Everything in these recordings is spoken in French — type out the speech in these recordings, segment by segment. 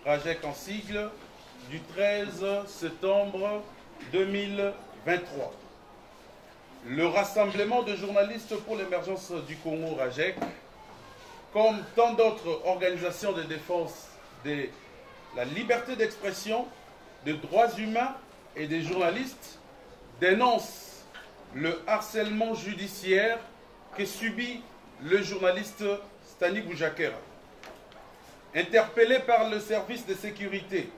RAJEC en sigle, du 13 septembre 2023. Le Rassemblement de journalistes pour l'émergence du Congo RAJEC, comme tant d'autres organisations de défense de la liberté d'expression, des droits humains et des journalistes, dénonce le harcèlement judiciaire que subit le journaliste Stani Boujakera. Interpellé par le service de sécurité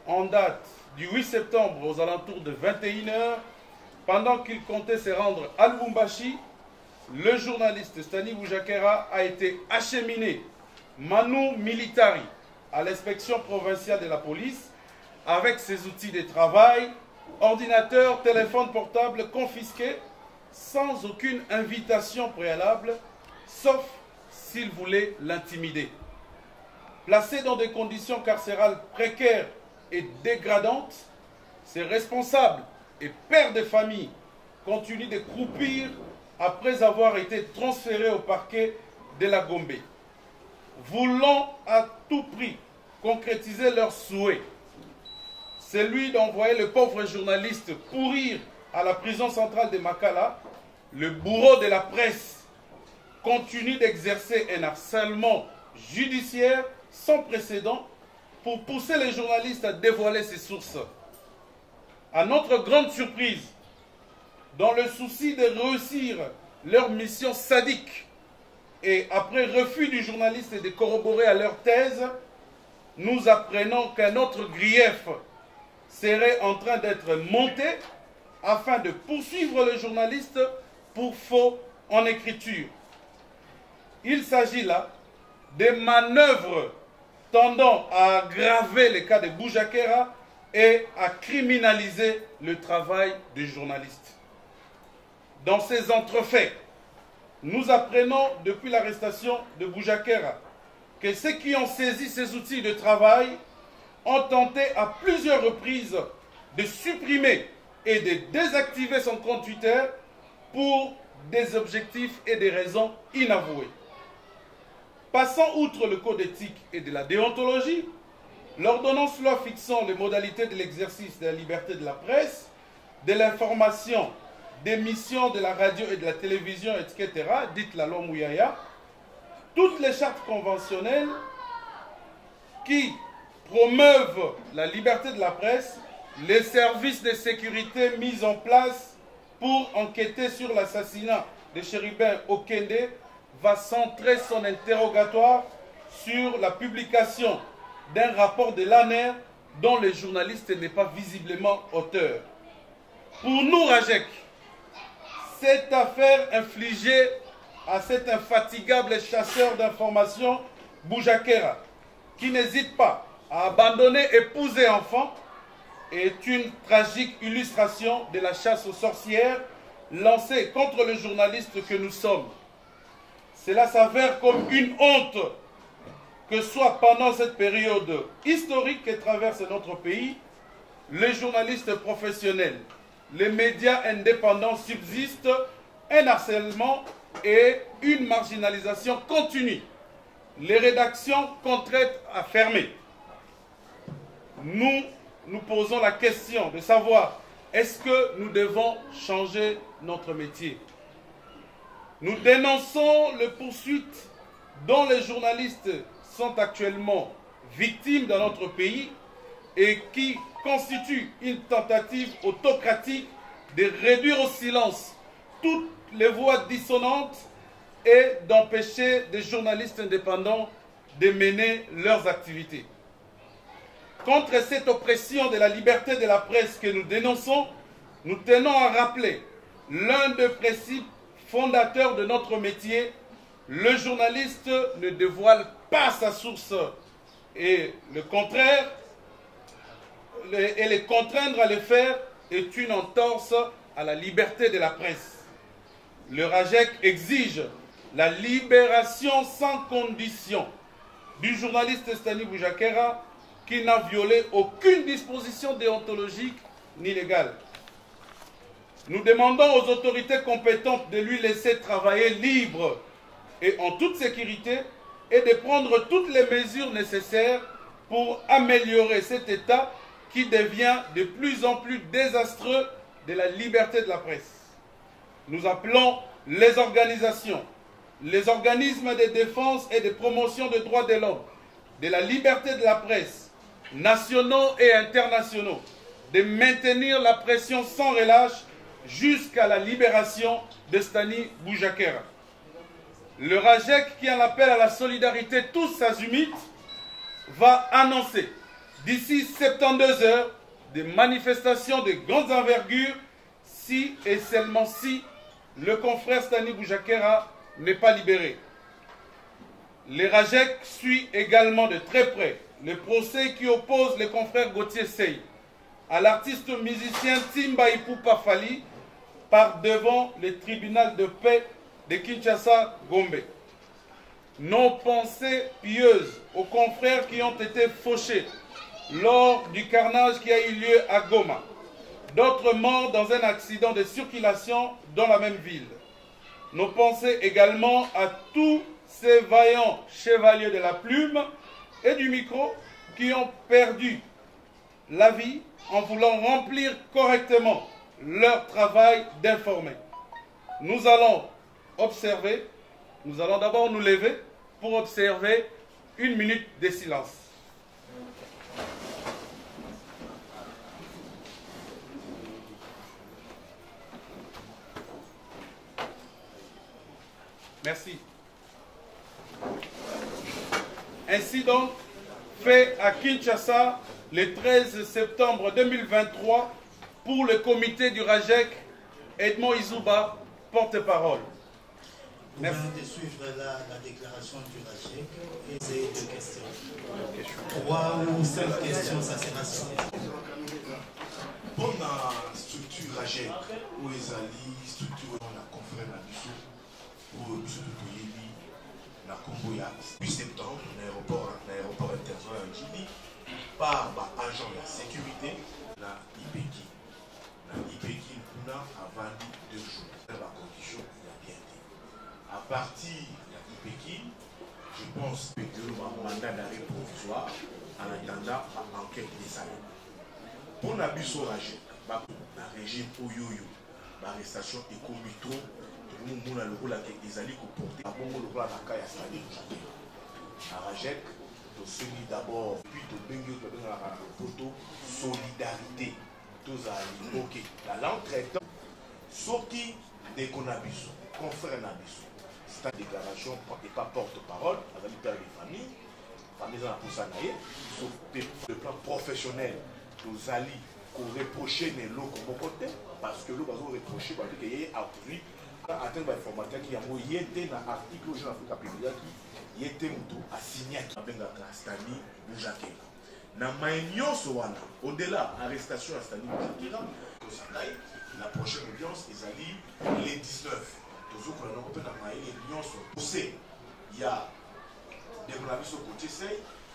en date du 8 septembre aux alentours de 21 h, pendant qu'il comptait se rendre à Lubumbashi, le journaliste Stani Boujakera a été acheminé manu militari à l'inspection provinciale de la police avec ses outils de travail, ordinateur, téléphone portable confisqués sans aucune invitation préalable, sauf s'il voulait l'intimider. Placé dans des conditions carcérales précaires et dégradantes, ses responsables et pères de famille continuent de croupir après avoir été transférés au parquet de la Gombe. Voulant à tout prix concrétiser leur souhait, celui d'envoyer le pauvre journaliste pourrir à la prison centrale de Makala, le bourreau de la presse continue d'exercer un harcèlement judiciaire sans précédent pour pousser les journalistes à dévoiler ses sources. À notre grande surprise, dans le souci de réussir leur mission sadique et après refus du journaliste de corroborer à leur thèse, nous apprenons qu'un autre grief serait en train d'être monté afin de poursuivre le journaliste pour faux en écriture. Il s'agit là des manœuvres tendant à aggraver les cas de Boujakera et à criminaliser le travail des journalistes. Dans ces entrefaits, nous apprenons depuis l'arrestation de Boujakera que ceux qui ont saisi ces outils de travail ont tenté à plusieurs reprises de supprimer et de désactiver son compte Twitter pour des objectifs et des raisons inavouées. Passant outre le code éthique et de la déontologie, l'ordonnance loi fixant les modalités de l'exercice de la liberté de la presse, de l'information, des missions de la radio et de la télévision, etc., dite la loi Mouyaya, toutes les chartes conventionnelles qui promeuvent la liberté de la presse, les services de sécurité mis en place pour enquêter sur l'assassinat de Chérubin Okende va centrer son interrogatoire sur la publication d'un rapport de l'ANER dont le journaliste n'est pas visiblement auteur. Pour nous, RAJEC, cette affaire infligée à cet infatigable chasseur d'informations, Boujakera, qui n'hésite pas à abandonner épouse et enfants, est une tragique illustration de la chasse aux sorcières lancée contre le journaliste que nous sommes. Cela s'avère comme une honte que soit pendant cette période historique que traverse notre pays, les journalistes professionnels, les médias indépendants subsistent un harcèlement et une marginalisation continue. Les rédactions contraintes à fermer. Nous posons la question de savoir est-ce que nous devons changer notre métier. Nous dénonçons les poursuites dont les journalistes sont actuellement victimes dans notre pays et qui constituent une tentative autocratique de réduire au silence toutes les voix dissonantes et d'empêcher des journalistes indépendants de mener leurs activités. Contre cette oppression de la liberté de la presse que nous dénonçons, nous tenons à rappeler l'un des principes fondateurs de notre métier: le journaliste ne dévoile pas sa source et le contraire, et les contraindre à le faire est une entorse à la liberté de la presse. Le RAJEC exige la libération sans condition du journaliste Stani Boujakera qui n'a violé aucune disposition déontologique ni légale. Nous demandons aux autorités compétentes de lui laisser travailler libre et en toute sécurité et de prendre toutes les mesures nécessaires pour améliorer cet état qui devient de plus en plus désastreux de la liberté de la presse. Nous appelons les organisations, les organismes de défense et de promotion des droits de l'homme, de la liberté de la presse, nationaux et internationaux, de maintenir la pression sans relâche jusqu'à la libération de Stani Boujakera. Le RAJEC, qui en appelle à la solidarité tous azimuts, va annoncer d'ici 72 heures des manifestations de grande envergure si et seulement si le confrère Stani Boujakera n'est pas libéré. Le RAJEC suit également de très près le procès qui oppose le confrère Gauthier Sey à l'artiste musicien Timba Ipupa Fali par devant le tribunal de paix de Kinshasa Gombe. Nos pensées pieuses aux confrères qui ont été fauchés lors du carnage qui a eu lieu à Goma. D'autres morts dans un accident de circulation dans la même ville. Nos pensées également à tous ces vaillants chevaliers de la plume et du micro qui ont perdu la vie en voulant remplir correctement leur travail d'informer. Nous allons observer, nous allons d'abord nous lever pour observer 1 minute de silence. Merci. Ainsi donc, fait à Kinshasa le 13 septembre 2023 pour le comité du RAJEC, Edmond Izuba, porte-parole. Nous venons de suivre la déclaration du RAJEC et c'est 2 questions. 3 ou 5 questions, ça sera suffisant. Pour la structure RAJEC, où les alliés, structure la confrère la mission, pour la Congo, 8 septembre, l'aéroport international de Djili, par l'agent de la sécurité, la IPEKI. La IPEKI, nous a vendu 2 jours. C'est la condition, il a bien dit. À partir de la IPEKI, je pense que le mandat d'arrêt provisoire en attendant l'enquête des salaires. Pour la mission RAJEC, la régime Oyoyo, l'arrestation est commis trop. Nous avons le rôle des alliés qui portent à bon le rôle à la caille à Stani Boujakera. À RAJEC, nous sommes d'abord, puis nous avons la photo solidarité. Tous alliés, ok. L'entraînement, sorti des Konabiso, confrère Nabiso. C'est une déclaration et pas porte-parole, à la père des familles, familles en Poussanaye, sauf le plan professionnel, nos alliés qui ont reproché les lots comme côté, parce que l'eau va reprocher parce qu'il y a appris. Atteindre l'informateur qui a été dans l'article au Jean Afrique Pédia qui était à signer à Stani Boujakera. Dans au-delà de l'arrestation à Stani Boujakera, la prochaine audience est allée les 19. Il y a des journalistes au côté,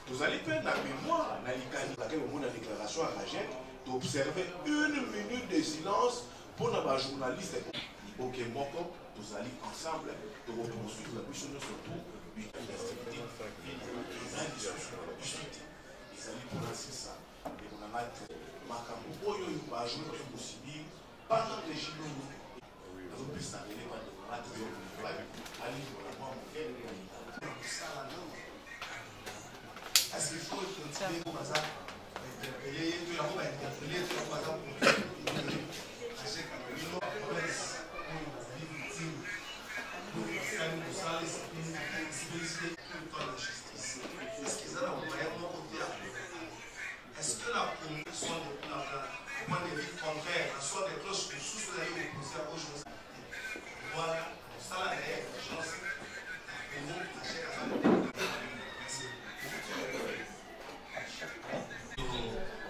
vous allez faire la mémoire, la déclaration à RAJEC, d'observer 1 minute de silence pour les journalistes. Ok, Moko, nous allons ensemble de reconstruire la mission surtout du cas d'activité. Les alliés pour lancer ça. Et on a mettre Makambo, Oyo, il va jouer comme possible pendant les Gilles. Nous avons pu s'arrêter par le matériel de travail. Allez, voilà, est-ce qu'il faut continuer comme ça? Interpeller, tout le monde va interpeller, tout le monde va interpeller. Est-ce que la commission de point de vue contraire, soit des cloches que sous la ligne opposée à gauche, voilà, ça là derrière, l'agence, et nous, à chaque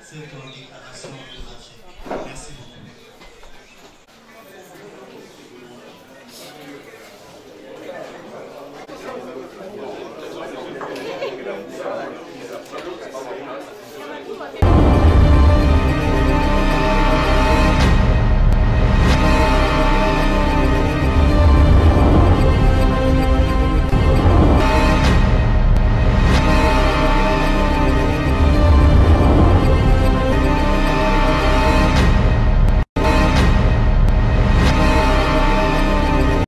cette déclaration